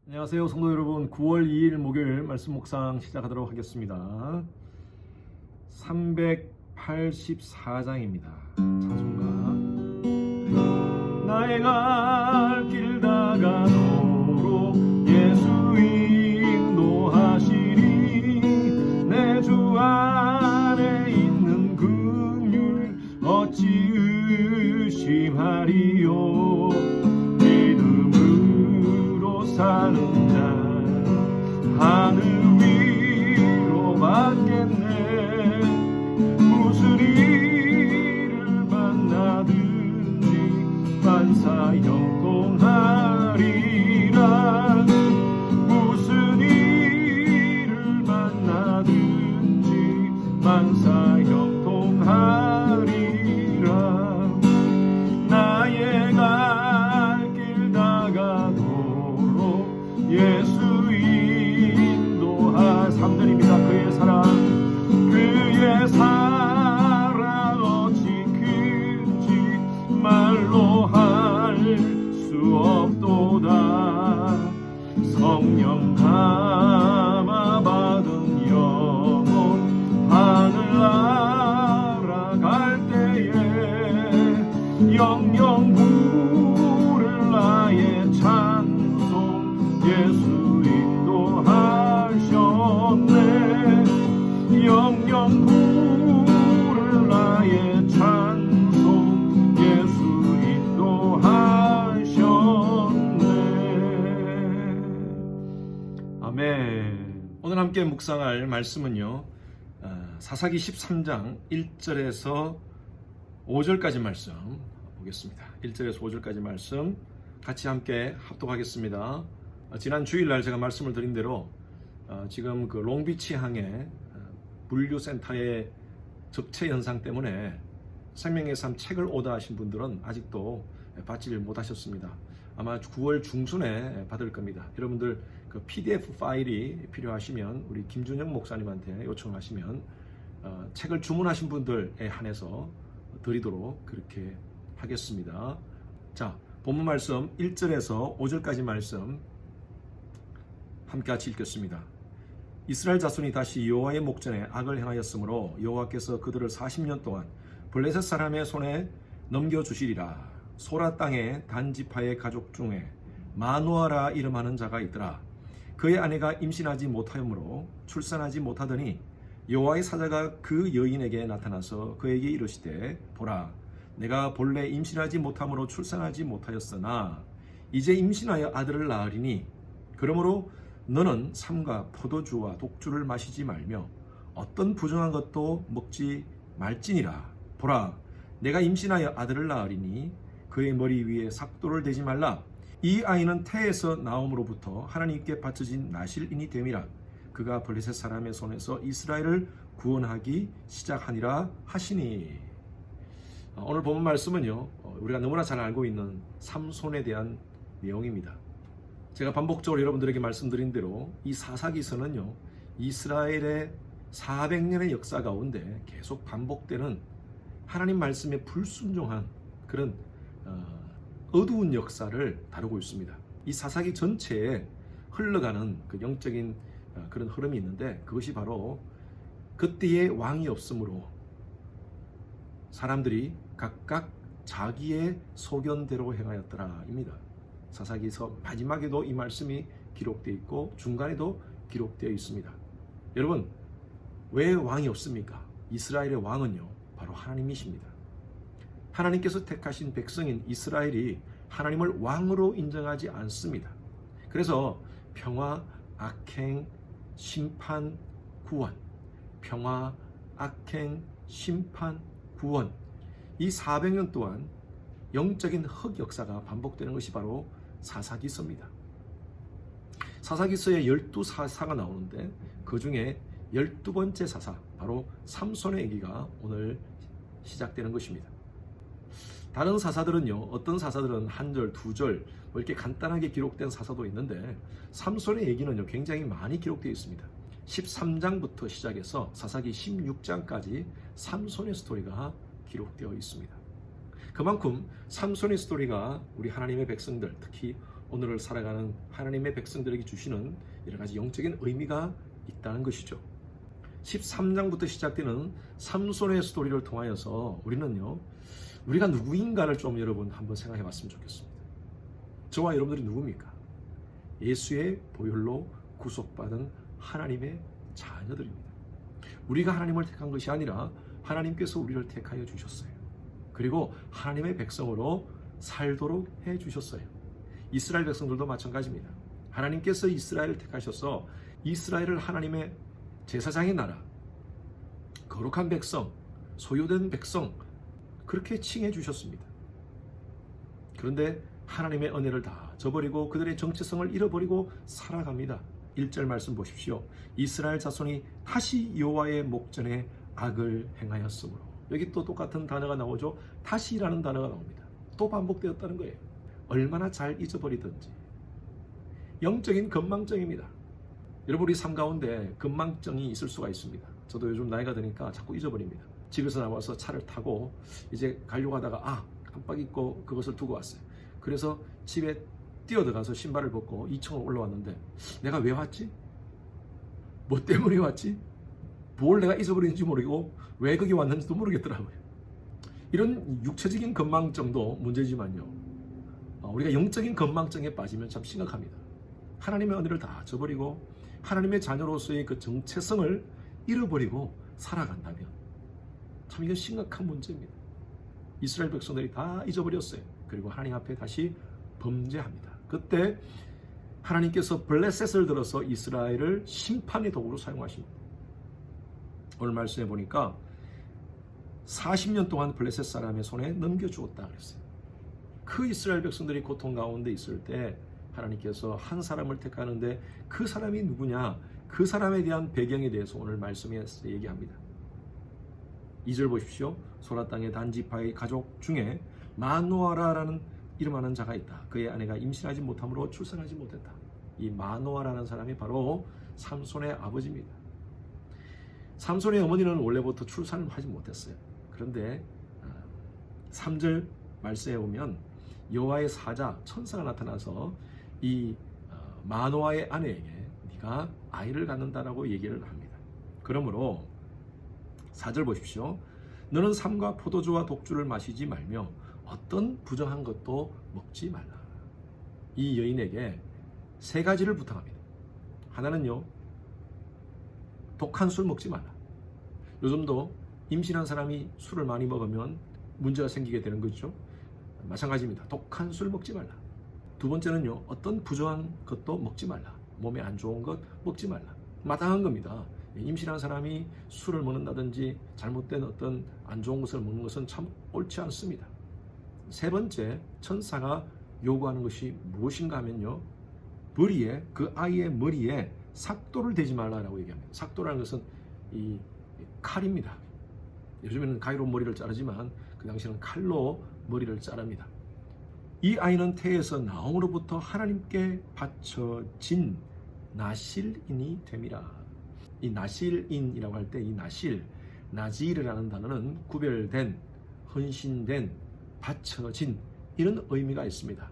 안녕하세요 성도 여러분. 9월 2일 목요일 말씀 묵상 시작하도록 하겠습니다. 384장입니다. 찬송가. 나의 갈 길 다가도록 예수 인도하시리. 내 주 안에 있는 긍휼 어찌 의심하리요. 믿음으로 사는 자 하늘 위로 받겠네. 무슨 일을 만나든지 만사 형통하리라. 무슨 일을 만나든지 만사 형통하리라. 나의 갈 길 다가도록 예수 인도하. 3절입니다. 그의 사랑 어찌 큰지 말로 할 수 없도다. 성령 감화 받은 영혼 하늘 날아갈 때에 영영 부를 나의 찬송 예수 인도하셨네. 영영 부를 나의 찬송 예수 인도하셨네. 아멘. 오늘 함께 묵상할 말씀은요, 사사기 13장 1절에서 5절까지 말씀 보겠습니다. 1절에서 5절까지 말씀 같이 함께 합독하겠습니다. 지난 주일날 제가 말씀을 드린 대로 지금 그 롱비치 항해 물류센터의 적체 현상 때문에 생명의 삶 책을 오더하신 분들은 아직도 받지를 못하셨습니다. 아마 9월 중순에 받을 겁니다. 여러분들 그 PDF 파일이 필요하시면 우리 김준영 목사님한테 요청하시면 책을 주문하신 분들에 한해서 드리도록 그렇게 하겠습니다. 자, 본문 말씀 1절에서 5절까지 말씀 함께 같이 읽겠습니다. 이스라엘 자손이 다시 여호와의 목전에 악을 행하였으므로 여호와께서 그들을 40년 동안 블레셋 사람의 손에 넘겨주시리라. 소라 땅의 단지파의 가족 중에 마누아라 이름하는 자가 있더라. 그의 아내가 임신하지 못하므로 출산하지 못하더니 여호와의 사자가 그 여인에게 나타나서 그에게 이르시되, 보라, 내가 본래 임신하지 못함으로 출산하지 못하였으나 이제 임신하여 아들을 낳으리니 그러므로 너는 삼과 포도주와 독주를 마시지 말며 어떤 부정한 것도 먹지 말지니라. 보라, 내가 임신하여 아들을 낳으리니 그의 머리 위에 삭도를 대지 말라. 이 아이는 태에서 나옴으로부터 하나님께 바쳐진 나실인이 됨이라. 그가 블레셋 사람의 손에서 이스라엘을 구원하기 시작하니라 하시니. 오늘 본문 말씀은요, 우리가 너무나 잘 알고 있는 삼손에 대한 내용입니다. 제가 반복적으로 여러분들에게 말씀드린 대로 이 사사기서는요, 이스라엘의 400년의 역사 가운데 계속 반복되는 하나님 말씀에 불순종한 그런 어두운 역사를 다루고 있습니다. 이 사사기 전체에 흘러가는 그 영적인 그런 흐름이 있는데, 그것이 바로 그때의 왕이 없으므로 사람들이 각각 자기의 소견대로 행하였더라입니다. 사사기서 마지막에도 이 말씀이 기록되어 있고 중간에도 기록되어 있습니다. 여러분, 왜 왕이 없습니까? 이스라엘의 왕은요, 바로 하나님이십니다. 하나님께서 택하신 백성인 이스라엘이 하나님을 왕으로 인정하지 않습니다. 그래서 평화, 악행, 심판, 구원, 평화, 악행, 심판, 구원, 이 400년 동안 영적인 흑역사가 반복되는 것이 바로 사사기서입니다. 사사기서에 12사사가 나오는데 그 중에 12번째 사사, 바로 삼손의 얘기가 오늘 시작되는 것입니다. 다른 사사들은요, 어떤 사사들은 한 절, 두 절 이렇게 간단하게 기록된 사사도 있는데 삼손의 얘기는요, 굉장히 많이 기록되어 있습니다. 13장부터 시작해서 사사기 16장까지 삼손의 스토리가 기록되어 있습니다. 그만큼 삼손의 스토리가 우리 하나님의 백성들, 특히 오늘을 살아가는 하나님의 백성들에게 주시는 여러 가지 영적인 의미가 있다는 것이죠. 13장부터 시작되는 삼손의 스토리를 통하여서 우리는요, 우리가 누구인가를 좀 여러분 한번 생각해 봤으면 좋겠습니다. 저와 여러분들이 누굽니까? 예수의 보혈로 구속받은 하나님의 자녀들입니다. 우리가 하나님을 택한 것이 아니라 하나님께서 우리를 택하여 주셨어요. 그리고 하나님의 백성으로 살도록 해 주셨어요. 이스라엘 백성들도 마찬가지입니다. 하나님께서 이스라엘을 택하셔서 이스라엘을 하나님의 제사장의 나라, 거룩한 백성, 소유된 백성 그렇게 칭해 주셨습니다. 그런데 하나님의 은혜를 다 저버리고 그들의 정체성을 잃어버리고 살아갑니다. 1절 말씀 보십시오. 이스라엘 자손이 다시 여호와의 목전에 악을 행하였으므로. 여기 또 똑같은 단어가 나오죠. 다시라는 단어가 나옵니다. 또 반복되었다는 거예요. 얼마나 잘 잊어버리든지. 영적인 건망증입니다. 여러분, 우리 삶 가운데 건망증이 있을 수가 있습니다. 저도 요즘 나이가 드니까 자꾸 잊어버립니다. 집에서 나와서 차를 타고 이제 가려고 하다가 깜빡 잊고 그것을 두고 왔어요. 그래서 집에 뛰어들어가서 신발을 벗고 2층으로 올라왔는데 내가 왜 왔지? 뭐 때문에 왔지? 뭘 내가 잊어버리는지 모르고 왜 거기 왔는지도 모르겠더라고요. 이런 육체적인 건망증도 문제지만요, 우리가 영적인 건망증에 빠지면 참 심각합니다. 하나님의 은혜를 다 저버리고 하나님의 자녀로서의 그 정체성을 잃어버리고 살아간다면 참 이건 심각한 문제입니다. 이스라엘 백성들이 다 잊어버렸어요. 그리고 하나님 앞에 다시 범죄합니다. 그때 하나님께서 블레셋을 들어서 이스라엘을 심판의 도구로 사용하십니다. 오늘 말씀해 보니까 40년 동안 블레셋 사람의 손에 넘겨주었다 그랬어요. 그 이스라엘 백성들이 고통 가운데 있을 때 하나님께서 한 사람을 택하는데 그 사람이 누구냐? 그 사람에 대한 배경에 대해서 오늘 말씀에서 얘기합니다. 2절 보십시오. 소라 땅의 단지파의 가족 중에 마노아라라는 이름하는 자가 있다. 그의 아내가 임신하지 못함으로 출산하지 못했다. 이 마노아라는 사람이 바로 삼손의 아버지입니다. 삼손의 어머니는 원래부터 출산을 하지 못했어요. 그런데 3절 말씀에 보면 여호와의 사자 천사가 나타나서 이 마노아의 아내에게 네가 아이를 갖는다라고 얘기를 합니다. 그러므로 4절 보십시오. 너는 삼과 포도주와 독주를 마시지 말며 어떤 부정한 것도 먹지 말라. 이 여인에게 3가지를 부탁합니다. 하나는요, 독한 술 먹지 말라. 요즘도 임신한 사람이 술을 많이 먹으면 문제가 생기게 되는 거죠. 마찬가지입니다. 독한 술 먹지 말라. 두 번째는요, 어떤 부정한 것도 먹지 말라. 몸에 안 좋은 것 먹지 말라. 마땅한 겁니다. 임신한 사람이 술을 먹는다든지 잘못된 어떤 안 좋은 것을 먹는 것은 참 옳지 않습니다. 3번째, 천사가 요구하는 것이 무엇인가 하면요, 머리에, 그 아이의 머리에 삭도를 대지 말라라고 얘기합니다. 삭도라는 것은 이 칼입니다. 요즘에는 가위로 머리를 자르지만 그 당시에는 칼로 머리를 자릅니다. 이 아이는 태에서 나옴으로부터 하나님께 바쳐진 나실인이 됨이라. 이 나실인이라고 할 때 이 나질이라는 단어는 구별된, 헌신된, 바쳐진 이런 의미가 있습니다.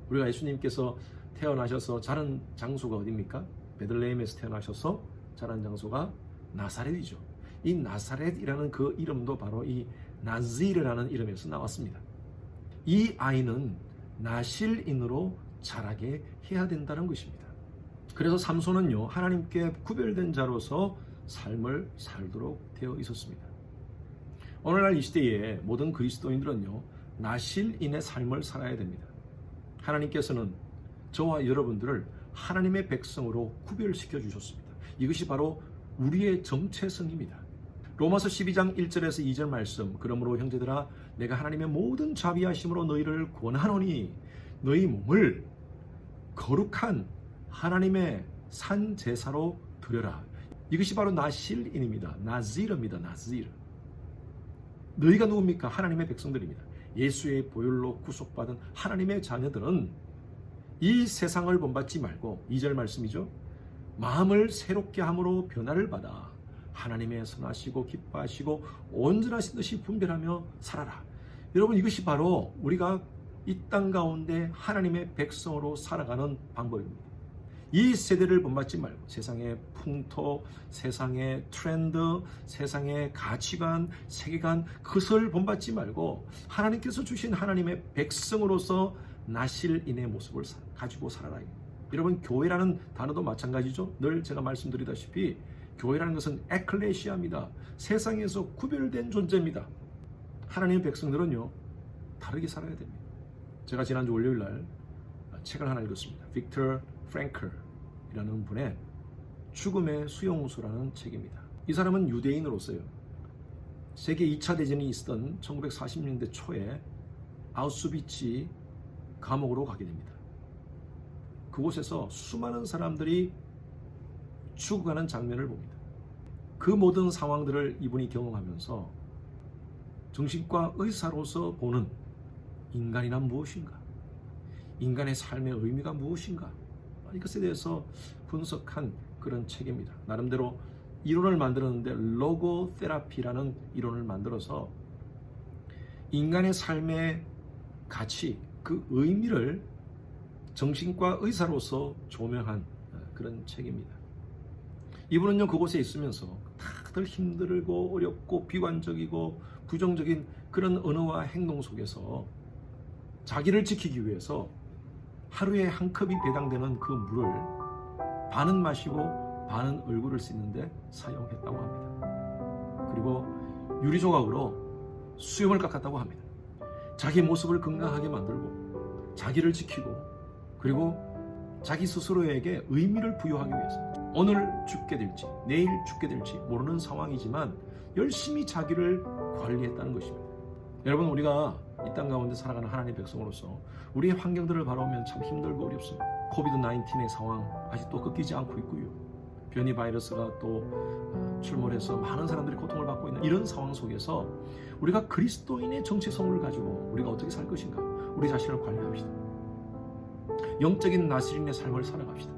우리가 예수님께서 태어나셔서 자란 장소가 어디입니까? 베들레헴에서 태어나셔서 자란 장소가 나사렛이죠. 이 나사렛이라는 그 이름도 바로 이 나질이라는 이름에서 나왔습니다. 이 아이는 나실인으로 자라게 해야 된다는 것입니다. 그래서 삼손은요, 하나님께 구별된 자로서 삶을 살도록 되어 있었습니다. 오늘날 이 시대에 모든 그리스도인들은요, 나실인의 삶을 살아야 됩니다. 하나님께서는 저와 여러분들을 하나님의 백성으로 구별시켜 주셨습니다. 이것이 바로 우리의 정체성입니다. 로마서 12장 1절에서 2절 말씀, 그러므로 형제들아 내가 하나님의 모든 자비하심으로 너희를 권하노니 너희 몸을 거룩한 하나님의 산 제사로 드려라. 이것이 바로 나실인입니다. 나지르입니다. 나지르. 너희가 누굽니까? 하나님의 백성들입니다. 예수의 보혈로 구속받은 하나님의 자녀들은 이 세상을 본받지 말고, 2절 말씀이죠, 마음을 새롭게 함으로 변화를 받아 하나님의 선하시고 기뻐하시고 온전하신 듯이 분별하며 살아라. 여러분, 이것이 바로 우리가 이 땅 가운데 하나님의 백성으로 살아가는 방법입니다. 이 세대를 본받지 말고 세상의 풍토, 세상의 트렌드, 세상의 가치관, 세계관, 그것을 본받지 말고 하나님께서 주신 하나님의 백성으로서 나실인의 모습을 가지고 살아라. 여러분, 교회라는 단어도 마찬가지죠. 늘 제가 말씀드리다시피 교회라는 것은 에클레시아입니다. 세상에서 구별된 존재입니다. 하나님의 백성들은요, 다르게 살아야 됩니다. 제가 지난주 월요일날 책을 하나 읽었습니다. 빅터 프랭클이라는 분의 죽음의 수용소라는 책입니다. 이 사람은 유대인으로서요, 세계 2차 대전이 있었던 1940년대 초에 아우슈비츠 감옥으로 가게 됩니다. 그곳에서 수많은 사람들이 죽어가는 장면을 봅니다. 그 모든 상황들을 이분이 경험하면서 정신과 의사로서 보는 인간이란 무엇인가? 인간의 삶의 의미가 무엇인가? 이것에 대해서 분석한 그런 책입니다. 나름대로 이론을 만들었는데 로고 테라피라는 이론을 만들어서 인간의 삶의 가치, 그 의미를 정신과 의사로서 조명한 그런 책입니다. 이분은요, 그곳에 있으면서 다들 힘들고 어렵고 비관적이고 부정적인 그런 언어와 행동 속에서 자기를 지키기 위해서 하루에 한 컵이 배당되는 그 물을 반은 마시고 반은 얼굴을 씻는데 사용했다고 합니다. 그리고 유리조각으로 수염을 깎았다고 합니다. 자기 모습을 건강하게 만들고 자기를 지키고 그리고 자기 스스로에게 의미를 부여하기 위해서 오늘 죽게 될지 내일 죽게 될지 모르는 상황이지만 열심히 자기를 관리했다는 것입니다. 여러분, 우리가 이 땅 가운데 살아가는 하나님의 백성으로서 우리의 환경들을 바라보면 참 힘들고 어렵습니다. 코비드-19의 상황 아직도 꺾이지 않고 있고요. 변이 바이러스가 또 출몰해서 많은 사람들이 고통을 받고 있는 이런 상황 속에서 우리가 그리스도인의 정체성을 가지고 우리가 어떻게 살 것인가, 우리 자신을 관리합시다. 영적인 나실인의 삶을 살아갑시다.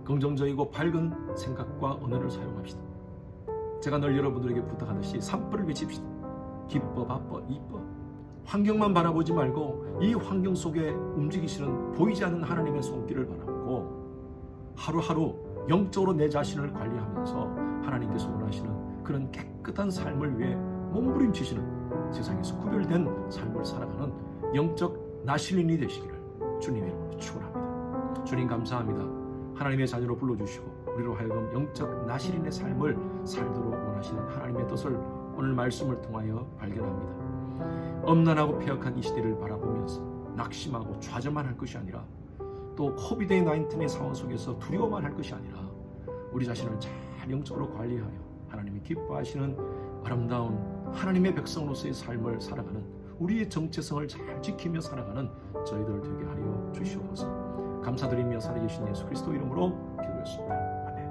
긍정적이고 밝은 생각과 언어를 사용합시다. 제가 늘 여러분들에게 부탁하듯이 산불을 외칩시다. 기뻐, 바빠, 이뻐. 환경만 바라보지 말고 이 환경 속에 움직이시는 보이지 않는 하나님의 손길을 바라보고 하루하루 영적으로 내 자신을 관리하면서 하나님께서 원하시는 그런 깨끗한 삶을 위해 몸부림치시는 세상에서 구별된 삶을 살아가는 영적 나실인이 되시기를 주님의 이름으로 축원합니다. 주님 감사합니다. 하나님의 자녀로 불러주시고 우리로 하여금 영적 나실인의 삶을 살도록 원하시는 하나님의 뜻을 오늘 말씀을 통하여 발견합니다. 엄난하고 폐역한 이 시대를 바라보면서 낙심하고 좌절만 할 것이 아니라 또 코비드-19의 상황 속에서 두려워만 할 것이 아니라 우리 자신을 잘 영적으로 관리하여 하나님이 기뻐하시는 아름다운 하나님의 백성으로서의 삶을 살아가는 우리의 정체성을 잘 지키며 살아가는 저희들 되게 하여 주시옵소서. 감사드리며 살아계신 예수 그리스도 이름으로 기도했습니다. 아멘.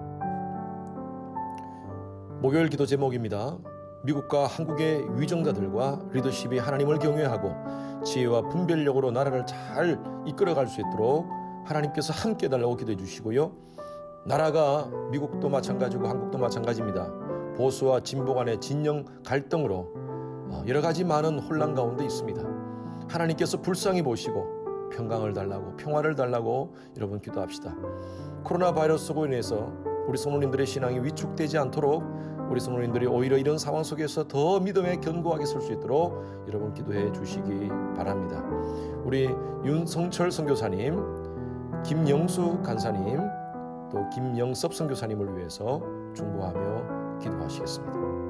목요일 기도 제목입니다. 미국과 한국의 위정자들과 리더십이 하나님을 경외하고 지혜와 분별력으로 나라를 잘 이끌어갈 수 있도록 하나님께서 함께 해달라고 기도해 주시고요. 나라가 미국도 마찬가지고 한국도 마찬가지입니다. 보수와 진보 간의 진영 갈등으로 여러 가지 많은 혼란 가운데 있습니다. 하나님께서 불쌍히 보시고 평강을 달라고, 평화를 달라고 여러분 기도합시다. 코로나 바이러스로 인해서 우리 성도님들의 신앙이 위축되지 않도록 우리 성도님들이 오히려 이런 상황 속에서 더 믿음에 견고하게 설 수 있도록 여러분 기도해 주시기 바랍니다. 우리 윤성철 선교사님, 김영수 간사님, 또 김영섭 선교사님을 위해서 중보하며 기도하시겠습니다.